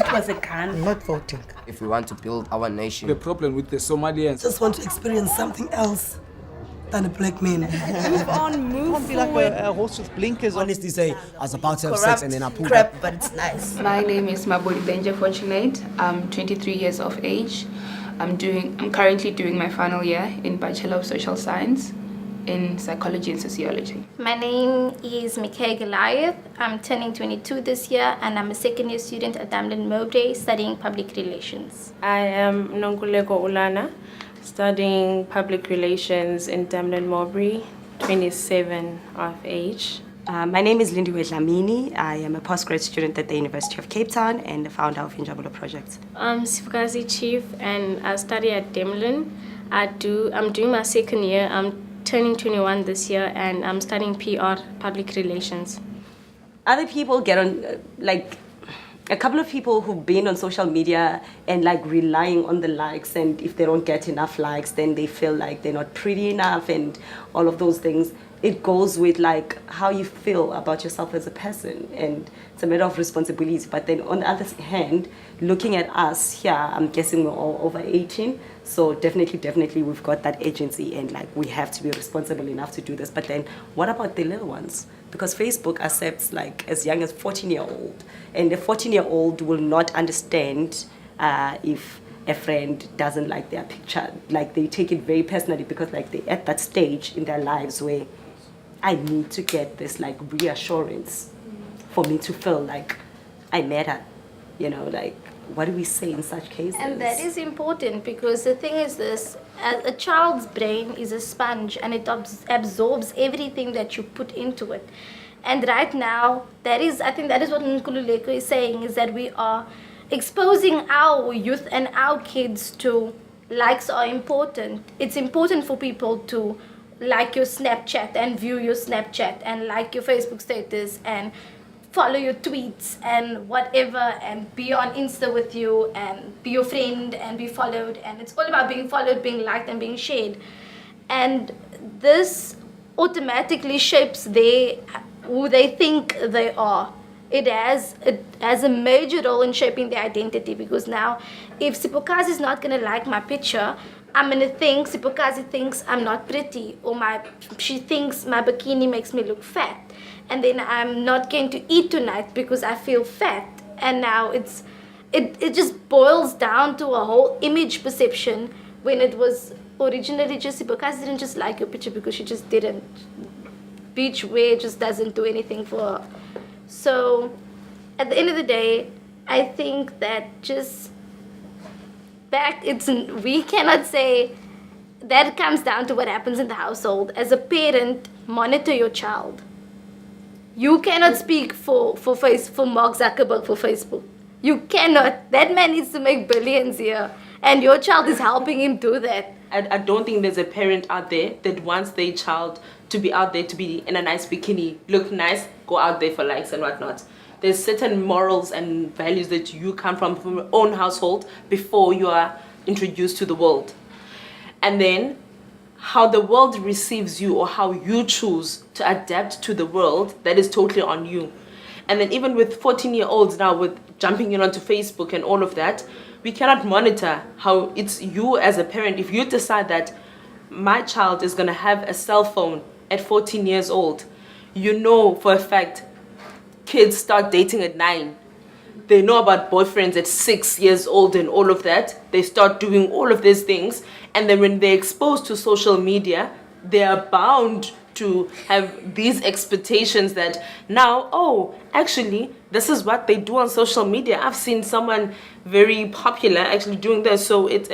That was a gun. I'm not voting. If we want to build our nation. The problem with the Somalians. Just want to experience something else than a black man. Move on, move Can't be like a horse with blinkers on. Honestly say, I was about to have sex and then I pulled crap, up. but it's nice. My name is Mabodi Benja Fortunate. I'm 23 years of age. I'm currently doing my final year in Bachelor of Social Science in Psychology and Sociology. My name is Mikhail Goliath. I'm turning 22 this year and I'm a second year student at Damlin Mowbray studying public relations. I am Nonguleko Ulana, studying public relations in Damlin Mowbray, 27 of age. My name is Lindiwe Dlamini. I am a postgrad student at the University of Cape Town and the founder of Injabulo Project. I'm Sifukazi Chief and I study at Damlin. I'm doing my second year. I'm turning 21 this year and I'm studying PR, public relations. Other people get on, a couple of people who've been on social media and relying on the likes, and if they don't get enough likes, then they feel like they're not pretty enough and all of those things. It goes with how you feel about yourself as a person, and it's a matter of responsibility. But then on the other hand, looking at us here, I'm guessing we're all over 18, so definitely we've got that agency and we have to be responsible enough to do this. But then what about the little ones? Because Facebook accepts as young as 14-year-old, and a 14-year-old will not understand if a friend doesn't like their picture. They take it very personally because they're at that stage in their lives where I need to get this reassurance for me to feel like I matter. What do we say in such cases? And that is important because the thing is this, a child's brain is a sponge and it absorbs everything that you put into it. And right now, I think that is what Nkululeko is saying, is that we are exposing our youth and our kids to likes are important. It's important for people to like your Snapchat and view your Snapchat and like your Facebook status and follow your tweets and whatever and be on Insta with you and be your friend and be followed, and it's all about being followed, being liked and being shared. And this automatically shapes who they think they are. It has a major role in shaping their identity, because now if Sipokazi is not going to like my picture, I'm going to think Sipokazi thinks I'm not pretty, or she thinks my bikini makes me look fat. And then I'm not going to eat tonight because I feel fat. And now it just boils down to a whole image perception, when it was originally just Sipokazi didn't just like your picture because she just didn't. Beach wear just doesn't do anything for her. So at the end of the day, I think that we cannot say that. Comes down to what happens in the household. As a parent, monitor your child. You cannot speak for Mark Zuckerberg for Facebook. You cannot. That man needs to make billions here, and your child is helping him do that. I don't think there's a parent out there that wants their child to be out there, to be in a nice bikini, look nice, go out there for likes and whatnot. There's certain morals and values that you come from your own household before you are introduced to the world. And then how the world receives you, or how you choose to adapt to the world, that is totally on you. And then even with 14-year-olds now, with jumping in onto Facebook and all of that, we cannot monitor how it's you as a parent. If you decide that my child is going to have a cell phone at 14 years old, you know for a fact kids start dating at 9. They know about boyfriends at 6 years old and all of that. They start doing all of these things. And then when they're exposed to social media, they are bound to have these expectations that now, actually, this is what they do on social media. I've seen someone very popular actually doing this. So it's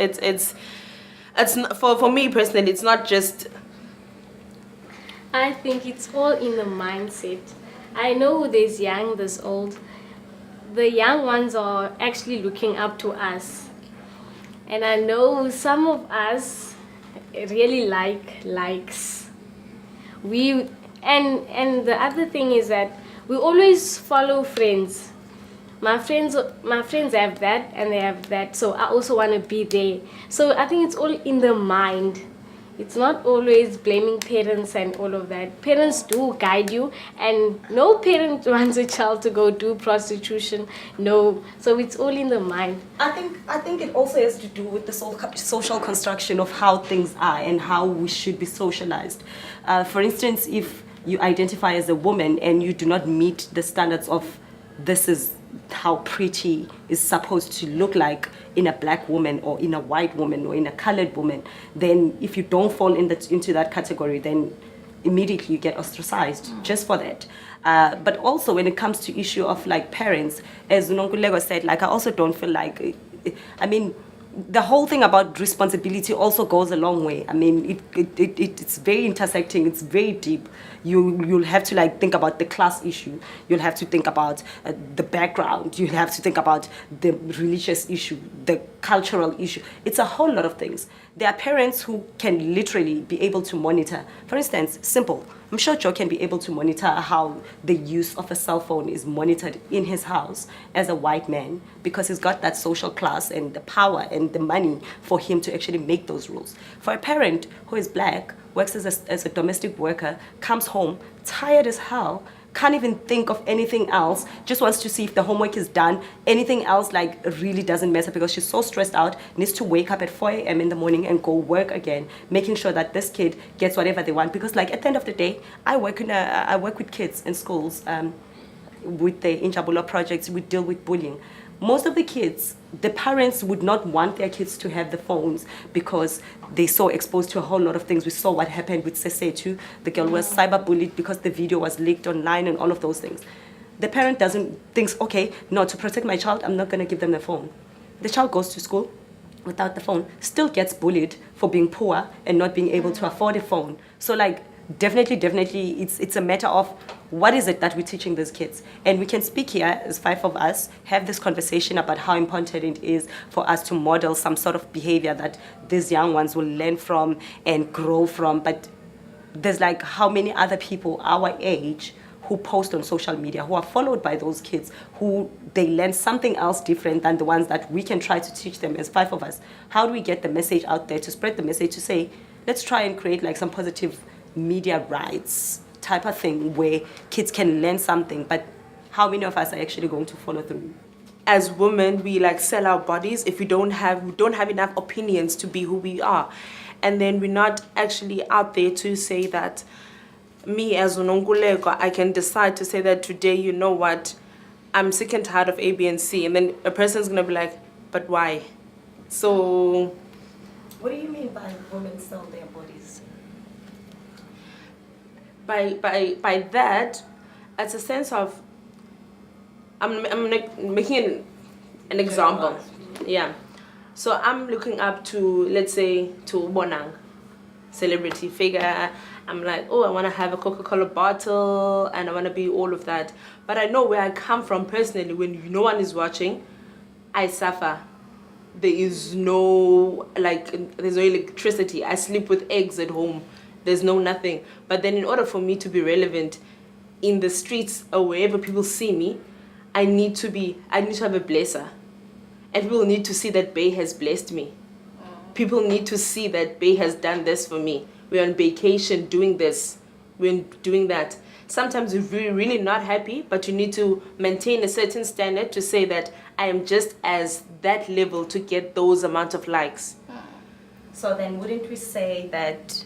not, for me personally, it's not just. I think it's all in the mindset. I know there's young, there's old. The young ones are actually looking up to us. And I know some of us really like likes. And the other thing is that we always follow friends. My friends have that and they have that, so I also want to be there. So I think it's all in the mind. It's not always blaming parents and all of that. Parents do guide you, and no parent wants a child to go do prostitution. No, so it's all in the mind. I think it also has to do with the social construction of how things are and how we should be socialized. For instance, if you identify as a woman and you do not meet the standards of this is how pretty is supposed to look like in a black woman or in a white woman or in a colored woman, then if you don't fall into that category, then immediately you get ostracized just for that. But also when it comes to issue of like parents, as Nonkulego said, like I also don't feel like, I mean, the whole thing about responsibility also goes a long way. I mean, it's very intersecting. It's very deep. You'll have to like think about the class issue. You'll have to think about the background. You'll have to think about the religious issue, the cultural issue. It's a whole lot of things. There are parents who can literally be able to monitor. For instance, simple. I'm sure Joe can be able to monitor how the use of a cell phone is monitored in his house as a white man, because he's got that social class and the power and the money for him to actually make those rules. For a parent who is black, works as a domestic worker, comes home, tired as hell, can't even think of anything else, just wants to see if the homework is done. Anything else like really doesn't matter because she's so stressed out, needs to wake up at 4 a.m. in the morning and go work again, making sure that this kid gets whatever they want. Because like at the end of the day, I work with kids in schools, with the Injabula projects, we deal with bullying. Most of the kids, the parents would not want their kids to have the phones because they saw exposed to a whole lot of things. We saw what happened with Sese too. The girl was cyberbullied because the video was leaked online and all of those things. The parent thinks, okay, no, to protect my child, I'm not going to give them the phone. The child goes to school without the phone, still gets bullied for being poor and not being able to afford a phone. So like, definitely, it's a matter of what is it that we're teaching these kids. And we can speak here as 5 of us, have this conversation about how important it is for us to model some sort of behavior that these young ones will learn from and grow from. But there's like how many other people our age who post on social media, who are followed by those kids, who they learn something else different than the ones that we can try to teach them as 5 of us. How do we get the message out there to spread the message to say, let's try and create like some positive media rights type of thing where kids can learn something, but how many of us are actually going to follow through? As women, we like sell our bodies if we don't have enough opinions to be who we are. And then we're not actually out there to say that me as Unonguleko, I can decide to say that today, you know what, I'm sick and tired of A, B, and C. And then a person's going to be like, but why? So... What do you mean by women sell their bodies? By that, it's a sense of, I'm making an example. Yeah. So I'm looking up to, let's say, to Bonang, celebrity figure. I'm like, oh, I want to have a Coca-Cola bottle and I want to be all of that. But I know where I come from personally. When no one is watching, I suffer. There is no, there's no electricity. I sleep with eggs at home. There's no nothing. But then in order for me to be relevant in the streets or wherever people see me, I need to have a blesser. And people need to see that Bay has blessed me. People need to see that Bay has done this for me. We're on vacation doing this. We're doing that. Sometimes you're really not happy, but you need to maintain a certain standard to say that I am just as that level to get those amount of likes. So then wouldn't we say that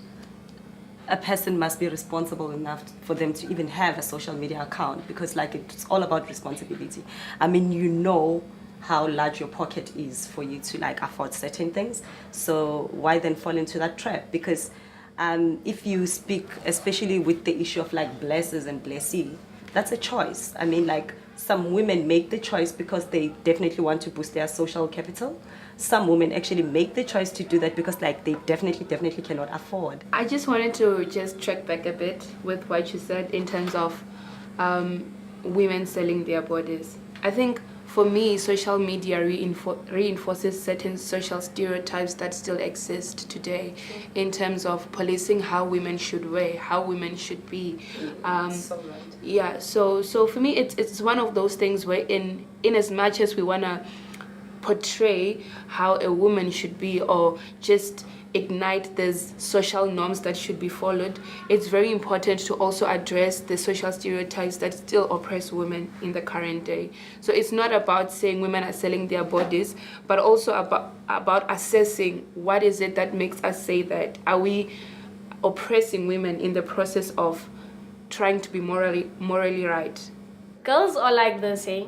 a person must be responsible enough for them to even have a social media account? Because it's all about responsibility. I mean, you know how large your pocket is for you to afford certain things. So why then fall into that trap? Because if you speak, especially with the issue of blessers and blessee, that's a choice. I mean, some women make the choice because they definitely want to boost their social capital. Some women actually make the choice to do that because they definitely cannot afford. I just wanted to just track back a bit with what you said in terms of women selling their bodies. I think for me, social media reinforces certain social stereotypes that still exist today in terms of policing how women should wear, how women should be. So right. Yeah, so for me, it's one of those things where in as much as we want to portray how a woman should be, or just ignite these social norms that should be followed, it's very important to also address the social stereotypes that still oppress women in the current day. So it's not about saying women are selling their bodies, but also about assessing what is it that makes us say that. Are we oppressing women in the process of trying to be morally right? Girls are like this, eh?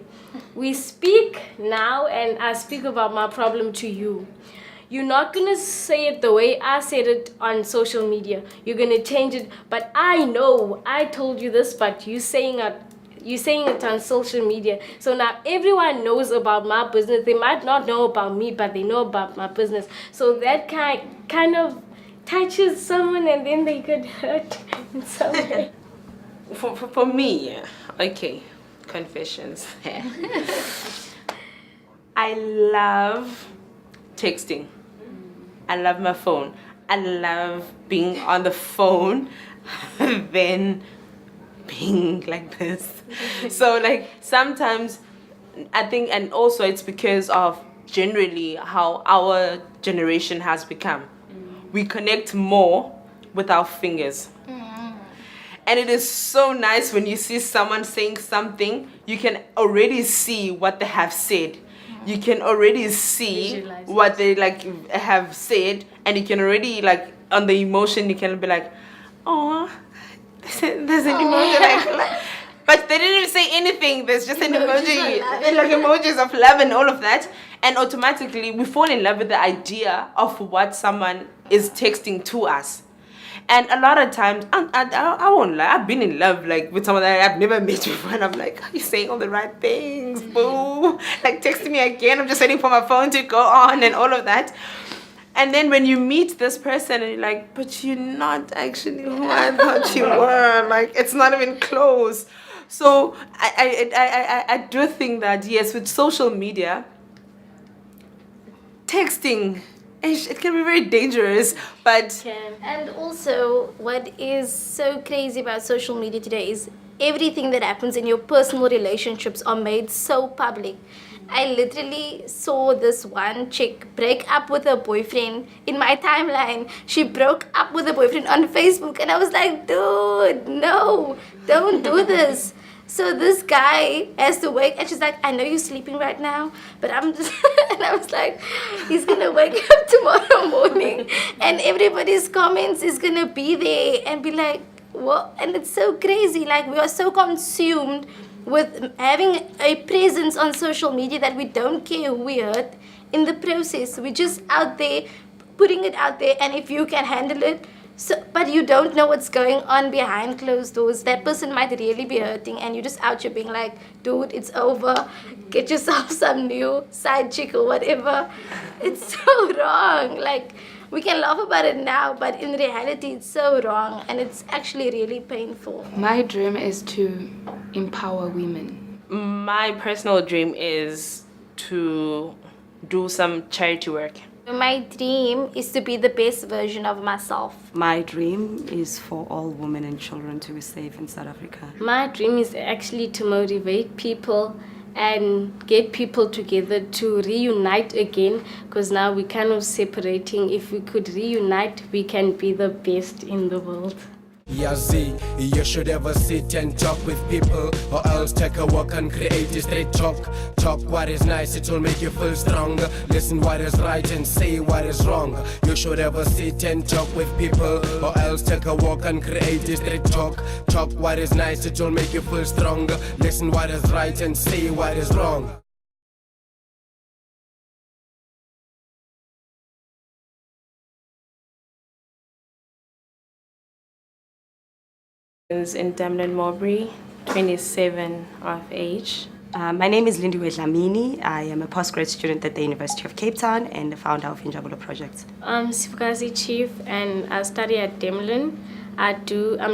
We speak now, and I speak about my problem to you. You're not gonna say it the way I said it on social media. You're gonna change it, but I know I told you this, but you're saying it on social media. So now everyone knows about my business. They might not know about me, but they know about my business. So that kind of touches someone, and then they get hurt in some way. For me, okay, confessions. I love texting. I love my phone. I love being on the phone, then being like this. So like sometimes I think, and also it's because of generally how our generation has become. We connect more with our fingers. And it is so nice when you see someone saying something, you can already see what they have said. You can already see what they like have said, and you can already like on the emotion you can be like, oh, there's an emoji like, but they didn't even say anything. There's just an emoji, like emojis of love and all of that, and automatically we fall in love with the idea of what someone is texting to us. And a lot of times, I won't lie, I've been in love like with someone that I've never met before, and I'm like, are you saying all the right things, boo? Like texting me again, I'm just waiting for my phone to go on and all of that. And then when you meet this person and you're like, but you're not actually who I thought you were, like it's not even close. So I do think that yes, with social media, texting, it can be very dangerous, but... And also, what is so crazy about social media today is everything that happens in your personal relationships are made so public. I literally saw this one chick break up with her boyfriend in my timeline. She broke up with her boyfriend on Facebook, and I was like, dude, no, don't do this. So this guy has to wake, and she's like, I know you're sleeping right now, but I'm just, and I was like, he's gonna wake up tomorrow morning, and everybody's comments is gonna be there and be like, what? And it's so crazy, like we are so consumed with having a presence on social media that we don't care who we hurt in the process. We're just out there, putting it out there, and if you can handle it, so, but you don't know what's going on behind closed doors. That person might really be hurting, and you're just out here being like, dude, it's over. Get yourself some new side chick or whatever. It's so wrong. Like, we can laugh about it now, but in reality, it's so wrong, and it's actually really painful. My dream is to empower women. My personal dream is to do some charity work. My dream is to be the best version of myself. My dream is for all women and children to be safe in South Africa. My dream is actually to motivate people and get people together to reunite again, because now we're kind of separating. If we could reunite, we can be the best in the world. Yeah, Z, you should ever sit and talk with people, or else take a walk and create a straight talk. Talk what is nice, it will make you feel stronger. Listen what is right and say what is wrong. You should ever sit and talk with people, or else take a walk and create a straight talk. Talk what is nice, it will make you feel stronger. Listen what is right and say what is wrong. In Damlin Mowbray, 27 of age. My name is Lindiwe Dlamini. I am a postgrad student at the University of Cape Town and the founder of Injabulo Project. I'm Sifukazi Chief, and I study at Demlin. I'm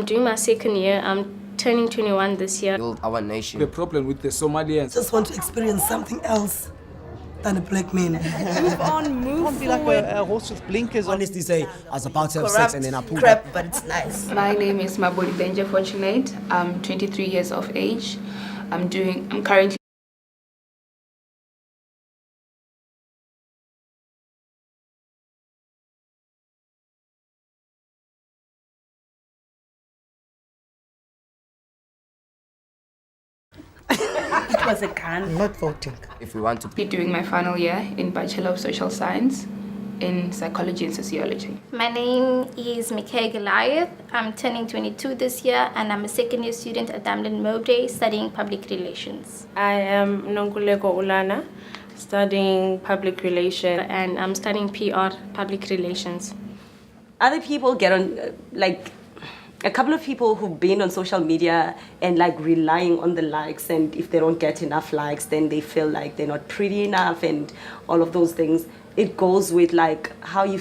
doing my second year. I'm turning 21 this year. Build our nation. The problem with the Somalians. Just want to experience something else than a black man. Move on, move Can't be like a horse with blinkers on. Honestly say, I was about to have sex and then I pulled crap, but it's nice. My name is Mabodi Benja Fortunate. I'm 23 years of age. I'm currently It was a gun. Not voting. If we want to Be doing my final year in Bachelor of Social Science in Psychology and Sociology. My name is Mikhail Goliath. I'm turning 22 this year, and I'm a second year student at Damlin Mowbray studying public relations. I am Nonguleko Ulana, studying public relations, and I'm studying PR, public relations. Other people get on, like, a couple of people who've been on social media and like relying on the likes, and if they don't get enough likes, then they feel like they're not pretty enough and all of those things. It goes with like how you